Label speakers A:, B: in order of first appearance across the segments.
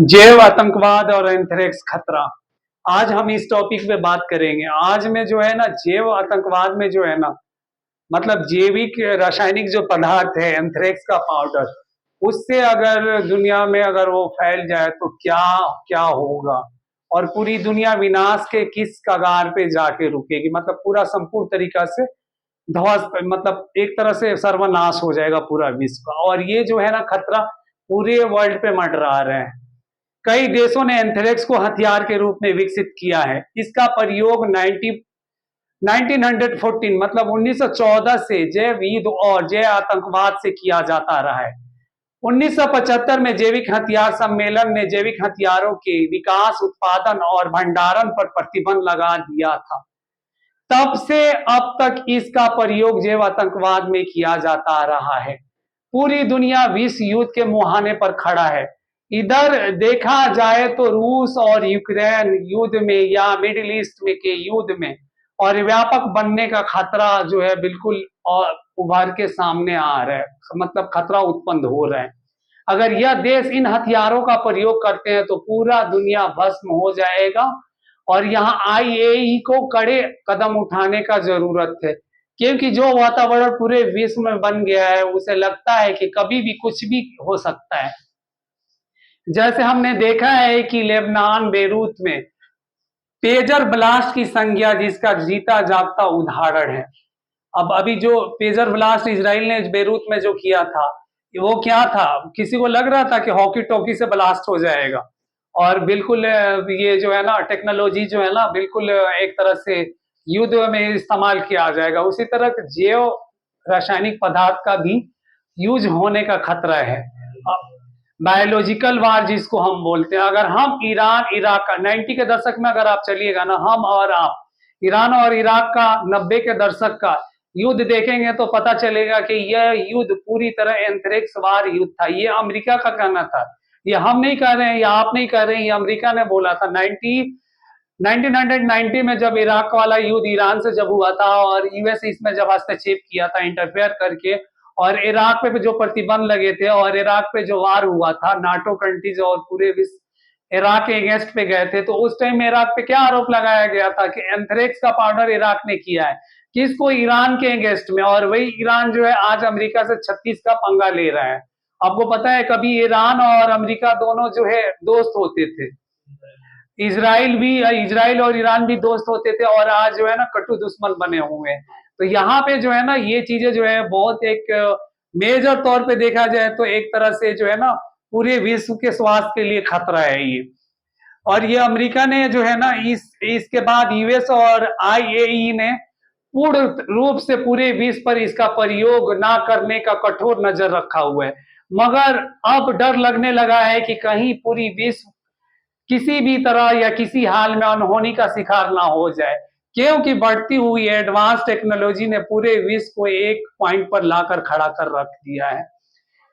A: जैव आतंकवाद और एंथ्रेक्स खतरा। आज हम इस टॉपिक पे बात करेंगे। आज में जो है ना, जैव आतंकवाद में जो है ना, मतलब जैविक रासायनिक जो पदार्थ है एंथ्रेक्स का पाउडर, उससे अगर दुनिया में अगर वो फैल जाए तो क्या क्या होगा, और पूरी दुनिया विनाश के किस कगार पे जाके रुकेगी। मतलब पूरा संपूर्ण तरीका से ध्वस्त, मतलब एक तरह से सर्वनाश हो जाएगा पूरा विश्व। और ये जो है ना खतरा पूरे वर्ल्ड पे मंडरा रहे हैं। कई देशों ने एंथ्रेक्स को हथियार के रूप में विकसित किया है। इसका प्रयोग 1914 मतलब 1914 से जैव युद्ध और जैव आतंकवाद से किया जाता रहा है। 1975 में जैविक हथियार सम्मेलन ने जैविक हथियारों के विकास, उत्पादन और भंडारण पर प्रतिबंध लगा दिया था। तब से अब तक इसका प्रयोग जैव आतंकवाद में किया जाता रहा है। पूरी दुनिया विश्व युद्ध के मुहाने पर खड़ा है। इधर देखा जाए तो रूस और यूक्रेन युद्ध में या मिडिल ईस्ट में के युद्ध में और व्यापक बनने का खतरा जो है बिल्कुल और उभर के सामने आ रहा है। मतलब खतरा उत्पन्न हो रहा है। अगर यह देश इन हथियारों का प्रयोग करते हैं तो पूरा दुनिया भस्म हो जाएगा। और यहाँ आईएई को कड़े कदम उठाने का जरूरत है, क्योंकि जो वातावरण पूरे विश्व में बन गया है उसे लगता है कि कभी भी कुछ भी हो सकता है। जैसे हमने देखा है कि लेबनान बेरूत में पेजर ब्लास्ट की संज्ञा जिसका जीता जागता उदाहरण है। अब अभी जो पेजर ब्लास्ट इजराइल ने बेरूत में जो किया था, वो क्या था, किसी को लग रहा था कि हॉकी टॉकी से ब्लास्ट हो जाएगा और बिल्कुल ये जो है ना टेक्नोलॉजी जो है ना बिल्कुल एक तरह से युद्ध में इस्तेमाल किया जाएगा। उसी तरह जैव रासायनिक पदार्थ का भी यूज होने का खतरा है। बायोलॉजिकल वार जिसको हम बोलते हैं, अगर हम ईरान इराक का 90 के दशक में अगर आप चलिएगा ना, हम और आप ईरान और इराक का 90 के दशक का युद्ध देखेंगे तो पता चलेगा कि यह युद्ध पूरी तरह एंथ्रेक्स वार युद्ध था। ये अमेरिका का कहना था, ये हम नहीं कह रहे हैं या आप नहीं कह रहे हैं, ये अमेरिका ने बोला था। 1990 में जब इराक वाला युद्ध ईरान से जब हुआ था और यूएस इसमें जब हस्तक्षेप किया था इंटरफेयर करके, और इराक पे जो प्रतिबंध लगे थे और इराक पे जो वार हुआ था, नाटो कंट्रीज और पूरे विश्व इराक के अगेंस्ट पे गए थे, तो उस टाइम इराक पे क्या आरोप लगाया गया था कि एंथ्रेक्स का पाउडर इराक ने किया है। किसको? ईरान के अगेंस्ट में। और वही ईरान जो है आज अमेरिका से 36 का पंगा ले रहा है। आपको पता है कभी ईरान और अमेरिका दोनों जो है दोस्त होते थे, इजराइल और ईरान भी दोस्त होते थे, और आज जो है ना कटु दुश्मन बने हुए हैं। तो यहाँ पे जो है ना ये चीजें जो है बहुत एक मेजर तौर पे देखा जाए तो एक तरह से जो है ना पूरे विश्व के स्वास्थ्य के लिए खतरा है ये। और ये अमेरिका ने जो है ना इसके बाद यूएस और आईएई ने पूर्ण रूप से पूरे विश्व पर इसका प्रयोग ना करने का कठोर नजर रखा हुआ है। मगर अब डर लगने लगा है कि कहीं पूरी विश्व किसी भी तरह या किसी हाल में अनहोनी का शिकार ना हो जाए, क्योंकि बढ़ती हुई एडवांस टेक्नोलॉजी ने पूरे विश्व को एक पॉइंट पर लाकर खड़ा कर रख दिया है।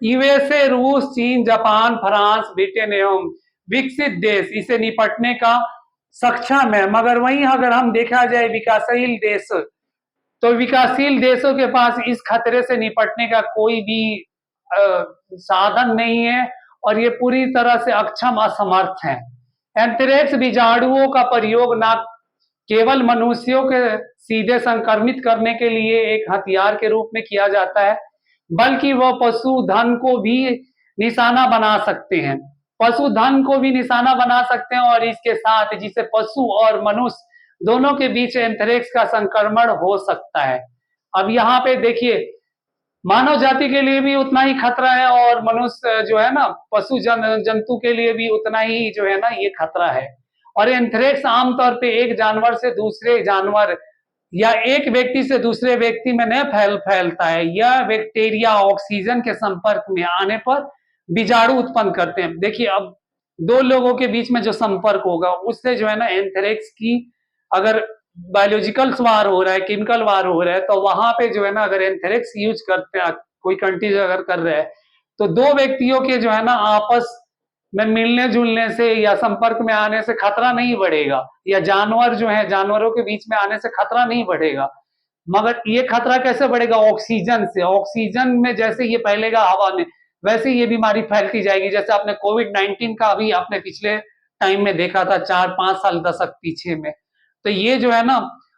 A: यूएसए, रूस, चीन, जापान, फ्रांस, ब्रिटेन एवं विकसित देश इसे निपटने का सक्षम है। मगर वहीं अगर हम देखा जाए विकासशील देश, तो विकासशील देशों के पास इस खतरे से निपटने का कोई भी साधन नहीं है और ये पूरी तरह से अक्षम, असमर्थ हैं। एंथ्रेक्स बीजाणुओं का प्रयोग न केवल मनुष्यों के सीधे संक्रमित करने के लिए एक हथियार के रूप में किया जाता है, बल्कि वह पशुधन को भी निशाना बना सकते हैं। पशुधन को भी निशाना बना सकते हैं और इसके साथ जिसे पशु और मनुष्य दोनों के बीच एंथ्रेक्स का संक्रमण हो सकता है। अब यहाँ पे देखिए, मानव जाति के लिए भी उतना ही खतरा है और मनुष्य जो है ना पशु जंतु के लिए भी उतना ही जो है ना ये खतरा है। और एंथ्रेक्स आमतौर पे एक जानवर से दूसरे जानवर या एक व्यक्ति से दूसरे व्यक्ति में नहीं फैलता है। यह बैक्टीरिया ऑक्सीजन के संपर्क में आने पर बीजाणु उत्पन्न करते हैं। देखिए, अब दो लोगों के बीच में जो संपर्क होगा उससे जो है ना एंथ्रेक्स की अगर बायोलॉजिकल वार हो रहा है, केमिकल वार हो रहा है, तो वहां पे जो है ना अगर एंथ्रेक्स यूज करते हैं, कोई कंट्रीज अगर कर रहे हैं, तो दो व्यक्तियों के जो है ना आपस में मिलने जुलने से या संपर्क में आने से खतरा नहीं बढ़ेगा, या जानवर जो है जानवरों के बीच में आने से खतरा नहीं बढ़ेगा। मगर ये खतरा कैसे बढ़ेगा? ऑक्सीजन से। ऑक्सीजन में जैसे ये फैलेगा हवा में, वैसे ये बीमारी फैलती जाएगी। जैसे आपने कोविड-19 का अभी आपने पिछले टाइम में देखा था 4-5 साल दशक पीछे में। तो ये जो है ना,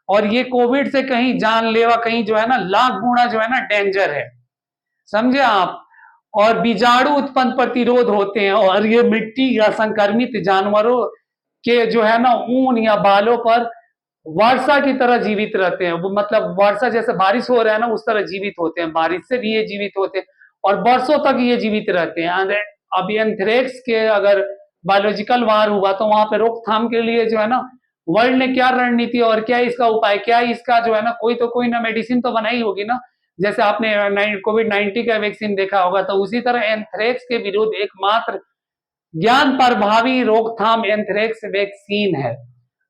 A: और ये कोविड से कहीं जानलेवा, कहीं जो है ना लाख गुना जो है ना डेंजर है, समझे आप। और बीजाणु उत्पन्न प्रतिरोध होते हैं, और ये मिट्टी या संक्रमित जानवरों के जो है ना ऊन या बालों पर वर्षा की तरह जीवित रहते हैं। वो मतलब वर्षा जैसे बारिश हो रहा है ना, उस तरह जीवित होते हैं, बारिश से भी ये जीवित होते हैं और बरसों तक ये जीवित रहते हैं। अब एंथ्रेक्स के अगर बायोलॉजिकल वार हुआ तो वहां पे रोकथाम के लिए जो है ना वर्ल्ड ने क्या रणनीति और क्या इसका उपाय, क्या इसका जो है ना कोई ना मेडिसिन तो बनाई होगी ना। जैसे आपने कोविड-19 का वैक्सीन देखा होगा, तो उसी तरह एंथ्रेक्स के विरुद्ध एकमात्र ज्ञान प्रभावी रोकथाम एंथ्रेक्स वैक्सीन है।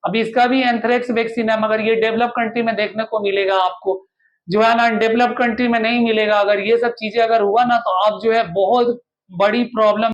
A: अब इसका भी एंथ्रेक्स वैक्सीन है, मगर ये डेवलप कंट्री में देखने को मिलेगा आपको, जो है ना डेवलप कंट्री में नहीं मिलेगा। अगर ये सब चीजें अगर हुआ ना, तो अब जो है बहुत बड़ी प्रॉब्लम